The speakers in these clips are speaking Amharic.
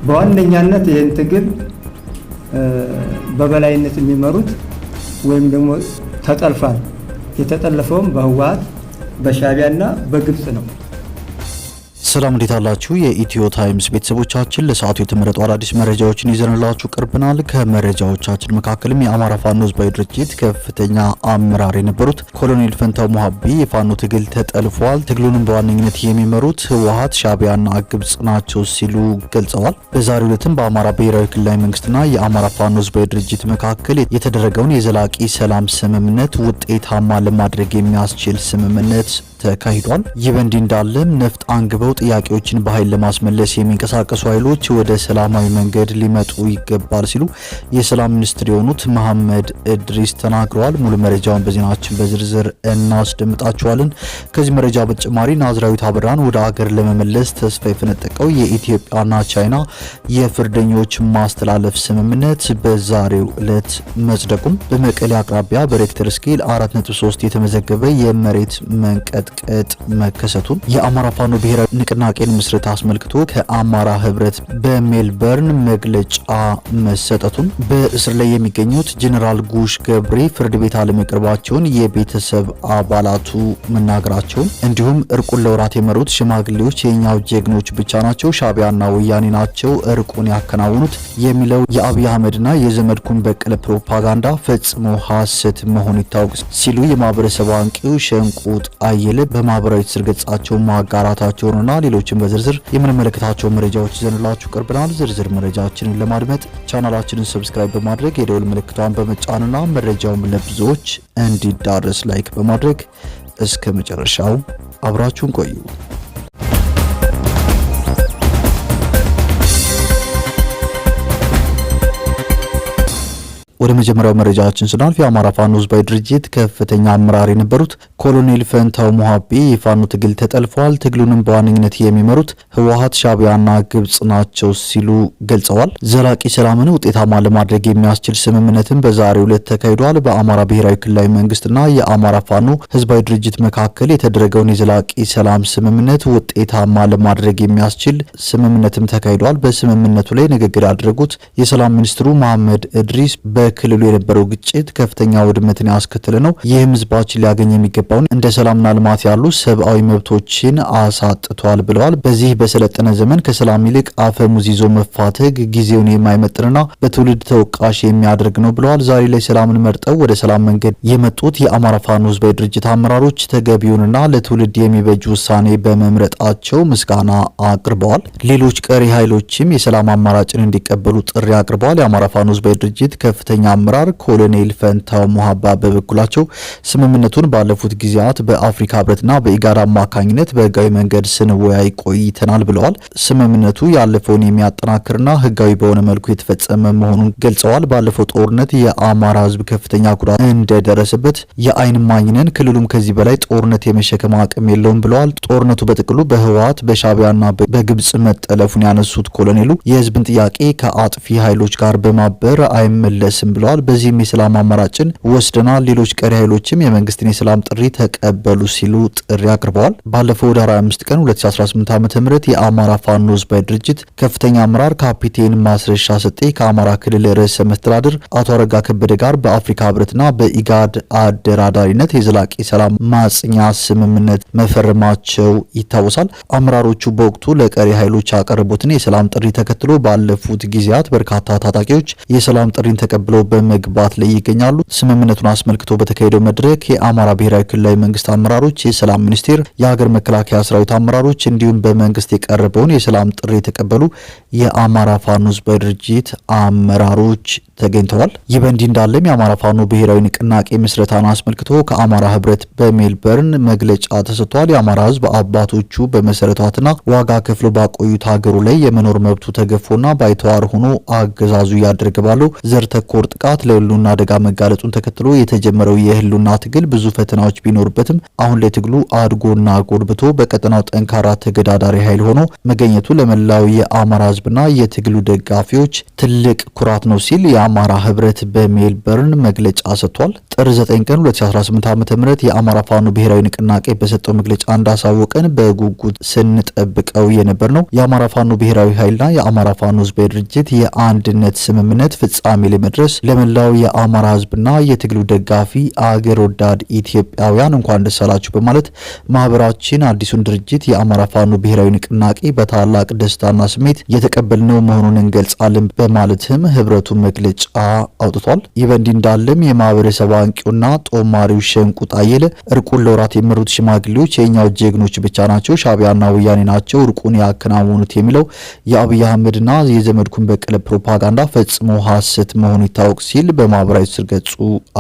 በዋነኛነት ይህን ትግል በበላይነት የሚመሩት ወይም ደግሞ ተጠልፏል የተጠለፈውም በህወሓት በሻዕቢያና በግብጽ ነው። ሰላም እንዴት አላችሁ? የኢትዮ ታይምስ ቤተሰቦቻችን ለሰዓቱ የተመረጡ አዳዲስ መረጃዎችን ይዘንላችሁ ቀርበናል። ከመረጃዎቻችን መካከልም የአማራ ፋኖ ህዝባዊ ድርጅት ከፍተኛ አመራር የነበሩት ኮሎኔል ፈንታው ሞሀቤ የፋኖ ትግል ተጠልፏል፣ ትግሉንም በዋነኝነት የሚመሩት ህወሓት ሻዕቢያና ግብጽ ናቸው ሲሉ ገልጸዋል። በዛሬው ዕለትም በአማራ ብሔራዊ ክልላዊ መንግስትና የአማራ ፋኖ ህዝባዊ ድርጅት መካከል የተደረገውን የዘላቂ ሰላም ስምምነት ውጤታማ ለማድረግ የሚያስችል ስምምነት ተካሂዷል። ይህ በእንዲህ እንዳለም ነፍጥ አንግበው ጥያቄዎችን በኃይል ለማስመለስ የሚንቀሳቀሱ ኃይሎች ወደ ሰላማዊ መንገድ ሊመጡ ይገባል ሲሉ የሰላም ሚኒስትር የሆኑት መሐመድ እድሪስ ተናግረዋል። ሙሉ መረጃውን በዜናችን በዝርዝር እናስደምጣችኋለን። ከዚህ መረጃ በተጨማሪ ናዝራዊት አበራን ወደ አገር ለመመለስ ተስፋ የፈነጠቀው የኢትዮጵያና ቻይና የፍርደኞች ማስተላለፍ ስምምነት በዛሬው ዕለት መጽደቁም፣ በመቀሌ አቅራቢያ በሬክተር ስኬል 4.3 የተመዘገበ የመሬት መንቀጥቀጥ መከሰቱን፣ የአማራ ፋኖ ብሔራዊ ንቅናቄን ምስረታ አስመልክቶ ከአማራ ህብረት በሜልበርን መግለጫ መሰጠቱን፣ በእስር ላይ የሚገኙት ጀነራል ጉሽ ገብሬ ፍርድ ቤት አለመቅረባቸውን የቤተሰብ አባላቱ መናገራቸውን፣ እንዲሁም እርቁን ለወራት የመሩት ሽማግሌዎች የኛው ጀግኖች ብቻ ናቸው፣ ሻዕቢያና ወያኔ ናቸው እርቁን ያከናውኑት የሚለው የአብይ አህመድና የዘመድኩን በቀለ ፕሮፓጋንዳ ፈጽሞ ሐሰት መሆኑ ይታወቅ ሲሉ የማህበረሰብ አንቂው ሸንቁጥ አየለ በማህበራዊ ትስስር ገጻቸው ማጋራታቸውንና ሌሎችን በዝርዝር የምንመለከታቸው መረጃዎች ይዘንላችሁ ቀርበናል። ዝርዝር መረጃችንን ለማድመጥ ቻናላችንን ሰብስክራይብ በማድረግ የደውል ምልክቷን በመጫንና መረጃውን ለብዙዎች እንዲዳረስ ላይክ በማድረግ እስከ መጨረሻው አብራችሁን ቆዩ። ወደ መጀመሪያው መረጃችን ስናልፍ የአማራ ፋኖ ህዝባዊ ድርጅት ከፍተኛ አመራር የነበሩት ኮሎኔል ፈንታው ሞሀቤ የፋኖ ትግል ተጠልፏል፣ ትግሉንም በዋነኝነት የሚመሩት ህወሓት ሻዕቢያና ግብጽ ናቸው ሲሉ ገልጸዋል። ዘላቂ ሰላምን ውጤታማ ለማድረግ የሚያስችል ስምምነትን በዛሬው ዕለት ተካሂዷል። በአማራ ብሔራዊ ክልላዊ መንግስትና የአማራ ፋኖ ህዝባዊ ድርጅት መካከል የተደረገውን የዘላቂ ሰላም ስምምነት ውጤታማ ለማድረግ የሚያስችል ስምምነትም ተካሂዷል። በስምምነቱ ላይ ንግግር ያደረጉት የሰላም ሚኒስትሩ መሐመድ እድሪስ በክልሉ የነበረው ግጭት ከፍተኛ ውድመትን ያስከተለ ነው፣ ይህም ህዝባችን ሊያገኝ የሚገባውን እንደ ሰላምና ልማት ያሉ ሰብአዊ መብቶችን አሳጥቷል ብለዋል። በዚህ በሰለጠነ ዘመን ከሰላም ይልቅ አፈሙዝ ይዞ መፋተግ ጊዜውን የማይመጥንና በትውልድ ተወቃሽ የሚያደርግ ነው ብለዋል። ዛሬ ላይ ሰላምን መርጠው ወደ ሰላም መንገድ የመጡት የአማራ ፋኖ ህዝባዊ ድርጅት አመራሮች ተገቢውንና ለትውልድ የሚበጅ ውሳኔ በመምረጣቸው ምስጋና አቅርበዋል። ሌሎች ቀሪ ኃይሎችም የሰላም አማራጭን እንዲቀበሉ ጥሪ አቅርበዋል። የአማራ ፋኖ ህዝባዊ ድርጅት ከፍተኛ አመራር ኮሎኔል ፈንታው ሞሀባ በበኩላቸው ስምምነቱን ባለፉት ጊዜያት በአፍሪካ ህብረትና በኢጋድ አማካኝነት በህጋዊ መንገድ ስንወያይ ቆይተናል ብለዋል። ስምምነቱ ያለፈውን የሚያጠናክርና ህጋዊ በሆነ መልኩ የተፈጸመ መሆኑን ገልጸዋል። ባለፈው ጦርነት የአማራ ህዝብ ከፍተኛ ጉዳት እንደደረሰበት የአይን እማኝ ነን፣ ክልሉም ከዚህ በላይ ጦርነት የመሸከም አቅም የለውም ብለዋል። ጦርነቱ በጥቅሉ በህወሓት በሻዕቢያና በግብጽ መጠለፉን ያነሱት ኮሎኔሉ የህዝብን ጥያቄ ከአጥፊ ኃይሎች ጋር በማበር አይመለስም ብለዋል። በዚህም የሰላም አማራጭን ወስደናል፣ ሌሎች ቀሪ ኃይሎችም የመንግስትን የሰላም ጥሪ ተቀበሉ ሲሉ ጥሪ አቅርበዋል። ባለፈው ዳር 25 ቀን 2018 ዓ.ም የአማራ ፋኖ ህዝባዊ ድርጅት ከፍተኛ አመራር ካፒቴን ማስረሻ ሰጤ ከአማራ ክልል ርዕሰ መስተዳድር አቶ አረጋ ከበደ ጋር በአፍሪካ ህብረትና በኢጋድ አደራዳሪነት የዘላቂ ሰላም ማጽኛ ስምምነት መፈረማቸው ይታወሳል። አመራሮቹ በወቅቱ ለቀሪ ኃይሎች ያቀረቡትን የሰላም ጥሪ ተከትሎ ባለፉት ጊዜያት በርካታ ታጣቂዎች የሰላም ጥሪን ተቀብለው በመግባት ላይ ይገኛሉ። ስምምነቱን አስመልክቶ በተካሄደው መድረክ የአማራ ብሔራዊ ክልላዊ መንግስት አመራሮች፣ የሰላም ሚኒስቴር፣ የሀገር መከላከያ ሰራዊት አመራሮች እንዲሁም በመንግስት የቀረበውን የሰላም ጥሪ የተቀበሉ የአማራ ፋኖ ህዝባዊ ድርጅት አመራሮች ተገኝተዋል። ይህ በእንዲህ እንዳለም የአማራ ፋኖ ብሔራዊ ንቅናቄ ምስረታን አስመልክቶ ከአማራ ህብረት በሜልበርን መግለጫ ተሰጥቷል። የአማራ ህዝብ አባቶቹ በመሰረቷትና ዋጋ ከፍሎ ባቆዩት ሀገሩ ላይ የመኖር መብቱ ተገፎና ባይተዋር ሆኖ አገዛዙ እያደረገ ባለው ዘር ተኮር ጥቃት ለህልውና አደጋ መጋለጡን ተከትሎ የተጀመረው የህልውና ትግል ብዙ ፈተናዎች ቢኖርበትም አሁን ላይ ትግሉ አድጎና ጎልብቶ በቀጠናው ጠንካራ ተገዳዳሪ ኃይል ሆኖ መገኘቱ ለመላው የአማራ ህዝብና የትግሉ ደጋፊዎች ትልቅ ኩራት ነው ሲል የአማራ ህብረት በሜልበርን መግለጫ ሰጥቷል። ጥር 9 ቀን 2018 ዓ.ም የአማራ ፋኖ ብሔራዊ ንቅናቄ በሰጠው መግለጫ እንዳሳወቀን በጉጉት ስንጠብቀው የነበር ነው። የአማራ ፋኖ ብሔራዊ ኃይልና የአማራ ፋኖ ህዝባዊ ድርጅት የአንድነት ስምምነት ፍጻሜ ለመድረስ ለመላው የአማራ ህዝብና የትግሉ ደጋፊ አገር ወዳድ ኢትዮጵያውያን እንኳን ደስ አላችሁ በማለት ማህበራችን አዲሱን ድርጅት የአማራ ፋኖ ብሔራዊ ንቅናቄ በታላቅ ደስታና ስሜት የተቀበልነው መሆኑን እንገልጻለን በማለትም ህብረቱ መግለጫ አውጥቷል። ይህ በእንዲህ እንዳለም የማህበረሰብ አንቂውና ጦማሪው ሸንቁጥ አየለ እርቁን ለወራት የመሩት ሽማግሌዎች የኛው ጀግኖች ብቻ ናቸው፣ ሻዕቢያና ወያኔ ናቸው እርቁን ያከናወኑት የሚለው የአብይ አህመድና የዘመድኩን በቀለ ፕሮፓጋንዳ ፈጽሞ ሐሰት መሆኑ ይታወቅ ሲል በማህበራዊ ስር ገጹ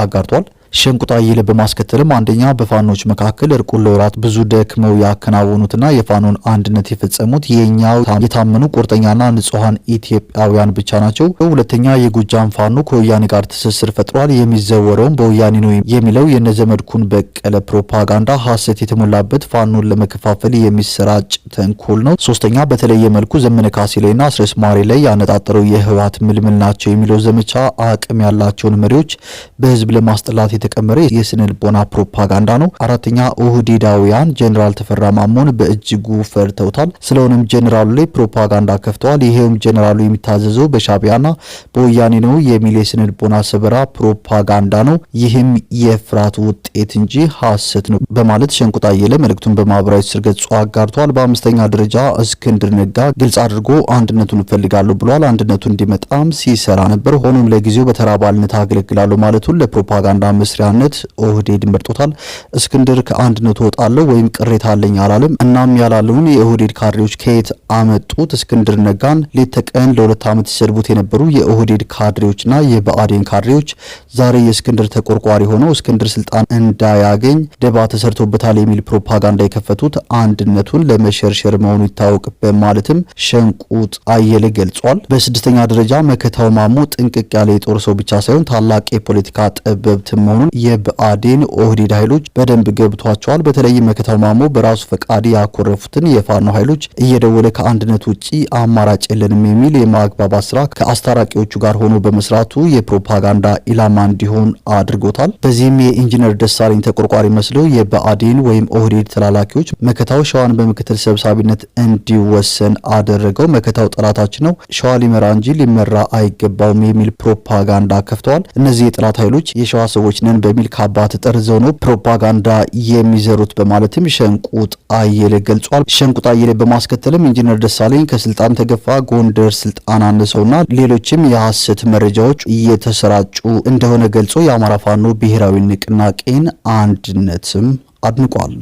አጋርቷል። ሸንቁጥ አየለ በማስከተልም አንደኛ በፋኖች መካከል እርቁን ለወራት ብዙ ደክመው ያከናወኑትና የፋኖን አንድነት የፈጸሙት የኛው የታመኑ ቁርጠኛና ንጹሃን ኢትዮጵያውያን ብቻ ናቸው። ሁለተኛ የጎጃም ፋኖ ከወያኔ ጋር ትስስር ፈጥሯል፣ የሚዘወረውም በወያኔ ነው የሚለው የነዘመድኩን በቀለ ፕሮፓጋንዳ ሐሰት የተሞላበት ፋኖን ለመከፋፈል የሚሰራጭ ተንኮል ነው። ሶስተኛ በተለየ መልኩ ዘመነ ካሴ ላይና አስረስ ማሬ ላይ ያነጣጠረው የህወሓት ምልምል ናቸው የሚለው ዘመቻ አቅም ያላቸውን መሪዎች በህዝብ ለማስጠላት የተቀመረ የስነ ልቦና ፕሮፓጋንዳ ነው። አራተኛ ኦህዴዳውያን ጀነራል ተፈራ ማሞን በእጅጉ ፈርተውታል። ስለሆነም ጀነራሉ ላይ ፕሮፓጋንዳ ከፍተዋል። ይሄውም ጀነራሉ የሚታዘዘው በሻዕቢያና በወያኔ ነው የሚል የስነ ልቦና ሰበራ ፕሮፓጋንዳ ነው። ይህም የፍርሃት ውጤት እንጂ ሐሰት ነው በማለት ሸንቁጥ አየለ መልእክቱን በማህበራዊ ስር ገጹ አጋርቷል። በአምስተኛ ደረጃ እስክንድር ነጋ ግልጽ አድርጎ አንድነቱን እፈልጋለሁ ብሏል። አንድነቱ እንዲመጣም ሲሰራ ነበር። ሆኖም ለጊዜው በተራ አባልነት አገለግላለሁ ማለቱን ለፕሮፓጋንዳ መስሪያነት ኦህዴድ መርጦታል። እስክንድር ከአንድነቱ ወጣለሁ ወይም ቅሬታ አለኝ አላለም። እናም ያላለውን የኦህዴድ ካድሬዎች ከየት አመጡት? እስክንድር ነጋን ሌት ተቀን ለሁለት ዓመት ሲሰድቡት የነበሩ የኦህዴድ ካድሬዎችና የብአዴን ካድሬዎች ዛሬ የእስክንድር ተቆርቋሪ ሆነው እስክንድር ስልጣን እንዳያገኝ ደባ ተሰርቶበታል የሚል ፕሮፓጋንዳ የከፈቱት አንድነቱን ለመሸርሸር መሆኑ ይታወቅ በማለትም ሸንቁጥ አየለ ገልጿል። በስድስተኛ ደረጃ መከታው ማሞ ጥንቅቅ ያለ የጦር ሰው ብቻ ሳይሆን ታላቅ የፖለቲካ ጠበብት መሆኑን የብአዴን ኦህዴድ ኃይሎች በደንብ ገብቷቸዋል። በተለይ መከታው ማሞ በራሱ ፈቃድ ያኮረፉትን የፋኖ ኃይሎች እየደወለ ከአንድነት ውጪ አማራጭ የለንም የሚል የማግባባት ስራ ከአስታራቂዎቹ ጋር ሆኖ በመስራቱ የፕሮፓጋንዳ ኢላማ እንዲሆን አድርጎታል። በዚህም የኢንጂነር ደሳለኝ ተቆርቋሪ መስለው የብአዴን ወይም ኦህዴድ ተላላኪዎች መከታው ሸዋን በምክትል ሰብሳቢነት እንዲወሰን አደረገው። መከታው ጠላታችን ነው፣ ሸዋ ሊመራ እንጂ ሊመራ አይገባውም የሚል ፕሮፓጋንዳ ከፍተዋል። እነዚህ የጠላት ኃይሎች የሸዋ ሰዎች ነን በሚል ካባት ጠርዘው ነው ፕሮፓጋንዳ የሚዘሩት በማለትም ሸንቁጥ አየለ ገልጿል። ሸንቁጥ አየለ በማስከተልም ኢንጂነር ደሳለኝ ከስልጣን ተገፋ፣ ጎንደር ስልጣን አነሰውና ሌሎችም የሐሰት መረጃዎች እየተሰራጩ እንደሆነ ገልጾ የአማራ ፋኖ ብሔራዊ ንቅናቄን አንድነትም አድንቋል።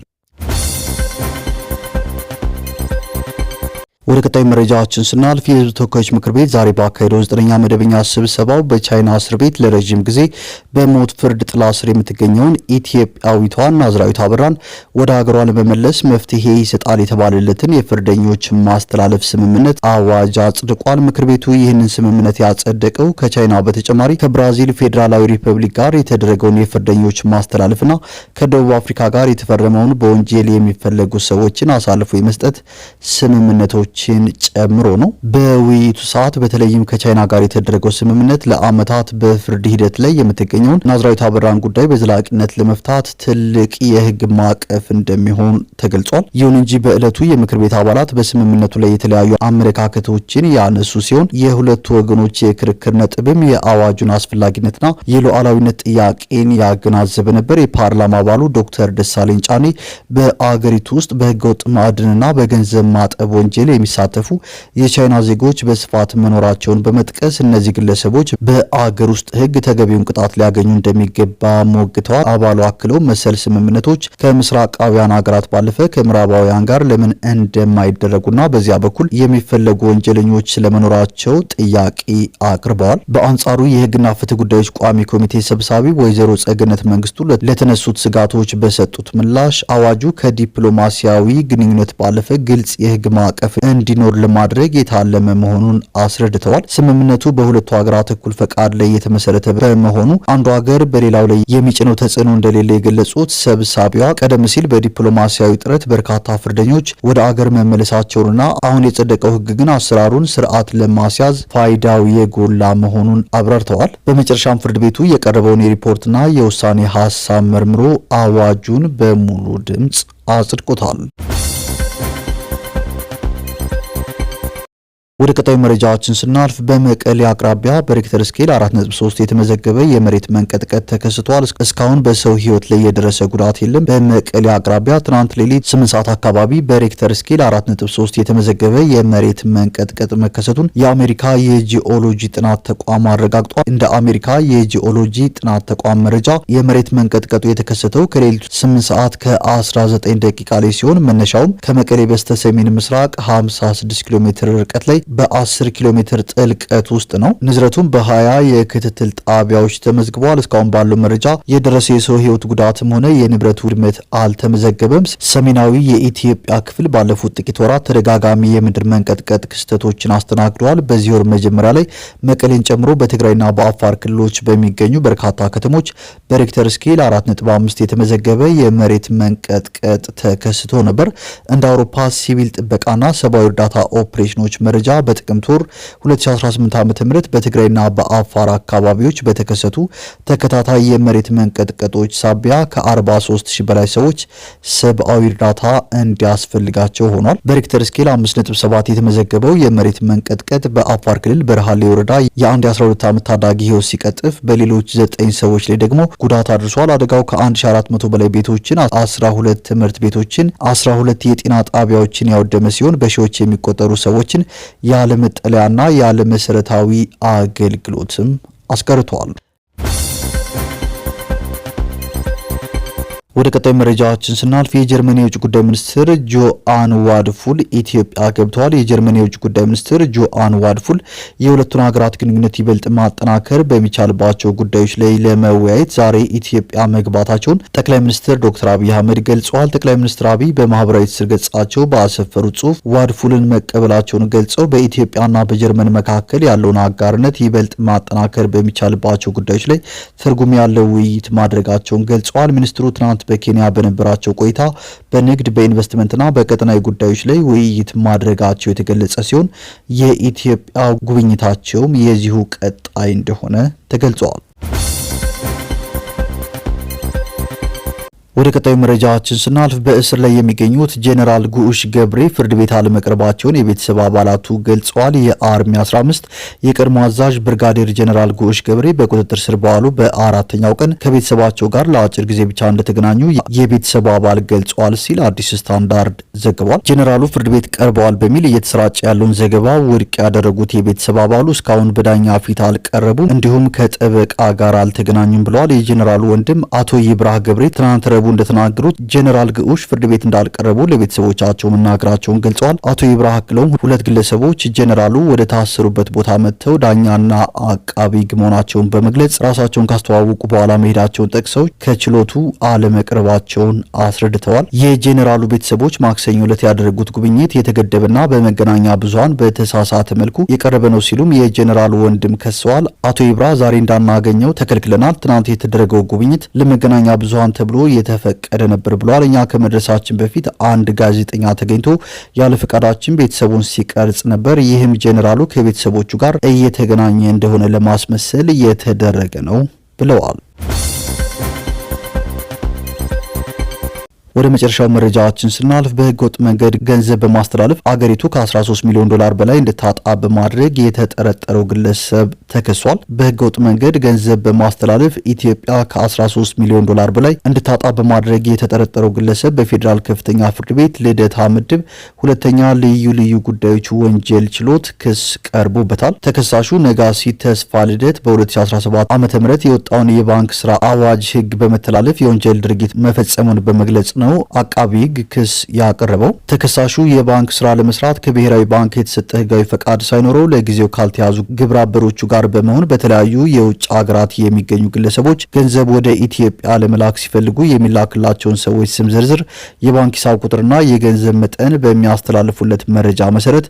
ወደ ቀጣይ መረጃዎችን ስናልፍ የህዝብ ተወካዮች ምክር ቤት ዛሬ ባካሄደው 9ኛ መደበኛ ስብሰባው በቻይና እስር ቤት ለረጅም ጊዜ በሞት ፍርድ ጥላ ስር የምትገኘውን ኢትዮጵያዊቷን ናዝራዊት አበራን ወደ ሀገሯ ለመመለስ መፍትሄ ይሰጣል የተባለለትን የፍርደኞች ማስተላለፍ ስምምነት አዋጅ አጽድቋል። ምክር ቤቱ ይህንን ስምምነት ያጸደቀው ከቻይና በተጨማሪ ከብራዚል ፌዴራላዊ ሪፐብሊክ ጋር የተደረገውን የፍርደኞች ማስተላለፍና ከደቡብ አፍሪካ ጋር የተፈረመውን በወንጀል የሚፈለጉ ሰዎችን አሳልፎ የመስጠት ስምምነቶች ጨምሮ ነው። በውይይቱ ሰዓት በተለይም ከቻይና ጋር የተደረገው ስምምነት ለዓመታት በፍርድ ሂደት ላይ የምትገኘውን ናዝራዊት አበራን ጉዳይ በዘላቂነት ለመፍታት ትልቅ የህግ ማዕቀፍ እንደሚሆን ተገልጿል። ይሁን እንጂ በዕለቱ የምክር ቤት አባላት በስምምነቱ ላይ የተለያዩ አመለካከቶችን ያነሱ ሲሆን የሁለቱ ወገኖች የክርክር ነጥብም የአዋጁን አስፈላጊነትና የሉዓላዊነት ጥያቄን ያገናዘበ ነበር። የፓርላማ አባሉ ዶክተር ደሳለኝ ጫኔ በአገሪቱ ውስጥ በህገወጥ ማዕድንና በገንዘብ ማጠብ ወንጀል የሚሳተፉ የቻይና ዜጎች በስፋት መኖራቸውን በመጥቀስ እነዚህ ግለሰቦች በአገር ውስጥ ህግ ተገቢውን ቅጣት ሊያገኙ እንደሚገባ ሞግተዋል። አባሉ አክለው መሰል ስምምነቶች ከምስራቃውያን ሀገራት ባለፈ ከምዕራባውያን ጋር ለምን እንደማይደረጉና በዚያ በኩል የሚፈለጉ ወንጀለኞች ስለመኖራቸው ጥያቄ አቅርበዋል። በአንጻሩ የህግና ፍትህ ጉዳዮች ቋሚ ኮሚቴ ሰብሳቢ ወይዘሮ ጸገነት መንግስቱ ለተነሱት ስጋቶች በሰጡት ምላሽ አዋጁ ከዲፕሎማሲያዊ ግንኙነት ባለፈ ግልጽ የህግ ማዕቀፍ እንዲኖር ለማድረግ የታለመ መሆኑን አስረድተዋል። ስምምነቱ በሁለቱ ሀገራት እኩል ፈቃድ ላይ የተመሰረተ በመሆኑ አንዱ ሀገር በሌላው ላይ የሚጭነው ተጽዕኖ እንደሌለ የገለጹት ሰብሳቢዋ ቀደም ሲል በዲፕሎማሲያዊ ጥረት በርካታ ፍርደኞች ወደ አገር መመለሳቸውንና አሁን የጸደቀው ሕግ ግን አሰራሩን ስርዓት ለማስያዝ ፋይዳው የጎላ መሆኑን አብራርተዋል። በመጨረሻም ፍርድ ቤቱ የቀረበውን የሪፖርትና የውሳኔ ሀሳብ መርምሮ አዋጁን በሙሉ ድምጽ አጽድቆታል። ወደ ቀጣዩ መረጃችን ስናልፍ በመቀሌ አቅራቢያ በሬክተር ስኬል 4.3 የተመዘገበ የመሬት መንቀጥቀጥ ተከስቷል። እስካሁን በሰው ህይወት ላይ የደረሰ ጉዳት የለም። በመቀሌ አቅራቢያ ትናንት ሌሊት 8 ሰዓት አካባቢ በሬክተር ስኬል 4.3 የተመዘገበ የመሬት መንቀጥቀጥ መከሰቱን የአሜሪካ የጂኦሎጂ ጥናት ተቋም አረጋግጧል። እንደ አሜሪካ የጂኦሎጂ ጥናት ተቋም መረጃ የመሬት መንቀጥቀጡ የተከሰተው ከሌሊቱ 8 ሰዓት ከ19 ደቂቃ ላይ ሲሆን መነሻውም ከመቀሌ በስተ ሰሜን ምስራቅ 56 ኪሎ ሜትር ርቀት ላይ በ10 ኪሎ ሜትር ጥልቀት ውስጥ ነው። ንዝረቱም በ20 የክትትል ጣቢያዎች ተመዝግበዋል። እስካሁን ባለው መረጃ የደረሰ የሰው ህይወት ጉዳትም ሆነ የንብረት ውድመት አልተመዘገበም። ሰሜናዊ የኢትዮጵያ ክፍል ባለፉት ጥቂት ወራት ተደጋጋሚ የምድር መንቀጥቀጥ ክስተቶችን አስተናግደዋል። በዚህ ወር መጀመሪያ ላይ መቀሌን ጨምሮ በትግራይና በአፋር ክልሎች በሚገኙ በርካታ ከተሞች በሬክተር ስኬል 4.5 የተመዘገበ የመሬት መንቀጥቀጥ ተከስቶ ነበር። እንደ አውሮፓ ሲቪል ጥበቃና ሰብአዊ እርዳታ ኦፕሬሽኖች መረጃ በጥቅምት ወር 2018 ዓ.ም በትግራይና በአፋር አካባቢዎች በተከሰቱ ተከታታይ የመሬት መንቀጥቀጦች ሳቢያ ከ43000 በላይ ሰዎች ሰብአዊ እርዳታ እንዲያስፈልጋቸው ሆኗል። በሬክተር ስኬል 5.7 የተመዘገበው የመሬት መንቀጥቀጥ በአፋር ክልል በረሃሌ ወረዳ የአንድ 12 ዓመት ታዳጊ ህይወት ሲቀጥፍ በሌሎች 9 ሰዎች ላይ ደግሞ ጉዳት አድርሷል። አደጋው ከ1400 በላይ ቤቶችን፣ 12 ትምህርት ቤቶችን፣ 12 የጤና ጣቢያዎችን ያወደመ ሲሆን በሺዎች የሚቆጠሩ ሰዎችን ያለ መጠለያና ያለ መሰረታዊ አገልግሎትም አስቀርቷል። ወደ ቀጣይ መረጃችን ስናልፍ የጀርመን የውጭ ጉዳይ ሚኒስትር ጆአን ዋድፉል ኢትዮጵያ ገብተዋል። የጀርመን የውጭ ጉዳይ ሚኒስትር ጆአን ዋድፉል የሁለቱን ሀገራት ግንኙነት ይበልጥ ማጠናከር በሚቻልባቸው ጉዳዮች ላይ ለመወያየት ዛሬ ኢትዮጵያ መግባታቸውን ጠቅላይ ሚኒስትር ዶክተር አብይ አህመድ ገልጸዋል። ጠቅላይ ሚኒስትር አብይ በማህበራዊ ትስስር ገጻቸው ባሰፈሩት ጽሁፍ ዋድፉልን መቀበላቸውን ገልጸው በኢትዮጵያና በጀርመን መካከል ያለውን አጋርነት ይበልጥ ማጠናከር በሚቻልባቸው ጉዳዮች ላይ ትርጉም ያለው ውይይት ማድረጋቸውን ገልጸዋል። ሚኒስትሩ ትናንት በኬንያ በነበራቸው ቆይታ በንግድ በኢንቨስትመንትና በቀጠናዊ ጉዳዮች ላይ ውይይት ማድረጋቸው የተገለጸ ሲሆን የኢትዮጵያ ጉብኝታቸውም የዚሁ ቀጣይ እንደሆነ ተገልጿል። ወደ ቀጣዩ መረጃችን ስናልፍ በእስር ላይ የሚገኙት ጄኔራል ጉዑሽ ገብሬ ፍርድ ቤት አለመቅረባቸውን የቤተሰብ አባላቱ ገልጸዋል። የአርሚ 15 የቀድሞ አዛዥ ብርጋዴር ጄኔራል ጉዑሽ ገብሬ በቁጥጥር ስር በዋሉ በአራተኛው ቀን ከቤተሰባቸው ጋር ለአጭር ጊዜ ብቻ እንደተገናኙ የቤተሰቡ አባል ገልጸዋል ሲል አዲስ ስታንዳርድ ዘግቧል። ጄኔራሉ ፍርድ ቤት ቀርበዋል በሚል እየተሰራጨ ያለውን ዘገባ ውድቅ ያደረጉት የቤተሰብ አባሉ እስካሁን በዳኛ ፊት አልቀረቡም፣ እንዲሁም ከጠበቃ ጋር አልተገናኙም ብለዋል። የጄኔራሉ ወንድም አቶ ይብራህ ገብሬ ትናንት እንደተናገሩት ጄኔራል ጉዑሽ ፍርድ ቤት እንዳልቀረቡ ለቤተሰቦቻቸው መናገራቸውን ገልጸዋል። አቶ ይብራህ አክለውም ሁለት ግለሰቦች ጄኔራሉ ወደ ታሰሩበት ቦታ መጥተው ዳኛና አቃቢ ሕግ መሆናቸውን በመግለጽ ራሳቸውን ካስተዋወቁ በኋላ መሄዳቸውን ጠቅሰው ከችሎቱ አለመቅረባቸውን አስረድተዋል። የጄኔራሉ ቤተሰቦች ማክሰኞ ዕለት ያደረጉት ጉብኝት የተገደበና በመገናኛ ብዙሃን በተሳሳተ መልኩ የቀረበ ነው ሲሉም የጄኔራሉ ወንድም ከሰዋል። አቶ ይብራህ ዛሬ እንዳናገኘው ተከልክለናል። ትናንት የተደረገው ጉብኝት ለመገናኛ ብዙሃን ተብሎ ፈቀደ ነበር ብለዋል። እኛ ከመድረሳችን በፊት አንድ ጋዜጠኛ ተገኝቶ ያለ ፈቃዳችን ቤተሰቡን ሲቀርጽ ነበር። ይህም ጄኔራሉ ከቤተሰቦቹ ጋር እየተገናኘ እንደሆነ ለማስመሰል የተደረገ ነው ብለዋል። ወደ መጨረሻው መረጃችን ስናልፍ በህገወጥ መንገድ ገንዘብ በማስተላለፍ አገሪቱ ከ13 ሚሊዮን ዶላር በላይ እንድታጣ በማድረግ የተጠረጠረው ግለሰብ ተከሷል። በህገወጥ መንገድ ገንዘብ በማስተላለፍ ኢትዮጵያ ከ13 ሚሊዮን ዶላር በላይ እንድታጣ በማድረግ የተጠረጠረው ግለሰብ በፌዴራል ከፍተኛ ፍርድ ቤት ልደታ ምድብ ሁለተኛ ልዩ ጉዳዮች ወንጀል ችሎት ክስ ቀርቦበታል። ተከሳሹ ነጋሲ ተስፋ ልደት በ2017 ዓ.ም የወጣውን የባንክ ስራ አዋጅ ህግ በመተላለፍ የወንጀል ድርጊት መፈጸሙን በመግለጽ ነው ነው አቃቢ ሕግ ክስ ያቀረበው። ተከሳሹ የባንክ ስራ ለመስራት ከብሔራዊ ባንክ የተሰጠ ህጋዊ ፈቃድ ሳይኖረው ለጊዜው ካልተያዙ ግብረ አበሮቹ ጋር በመሆን በተለያዩ የውጭ ሀገራት የሚገኙ ግለሰቦች ገንዘብ ወደ ኢትዮጵያ ለመላክ ሲፈልጉ የሚላክላቸውን ሰዎች ስም ዝርዝር፣ የባንክ ሂሳብ ቁጥርና የገንዘብ መጠን በሚያስተላልፉለት መረጃ መሰረት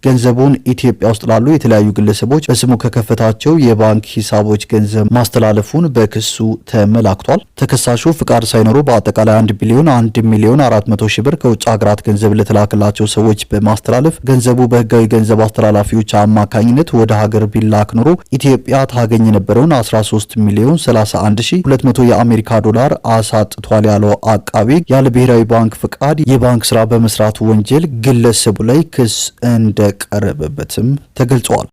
ገንዘቡን ኢትዮጵያ ውስጥ ላሉ የተለያዩ ግለሰቦች በስሙ ከከፈታቸው የባንክ ሂሳቦች ገንዘብ ማስተላለፉን በክሱ ተመላክቷል። ተከሳሹ ፍቃድ ሳይኖሩ በአጠቃላይ 1,400,000 ብር ከውጭ ሀገራት ገንዘብ ለተላከላቸው ሰዎች በማስተላለፍ ገንዘቡ በህጋዊ ገንዘብ አስተላላፊዎች አማካኝነት ወደ ሀገር ቢላክ ኖሮ ኢትዮጵያ ታገኝ የነበረውን 13,031,200 የአሜሪካ ዶላር አሳጥቷል ያለው አቃቤ ያለ ብሔራዊ ባንክ ፍቃድ የባንክ ስራ በመስራት ወንጀል ግለሰቡ ላይ ክስ እንደቀረበበትም ተገልጿል።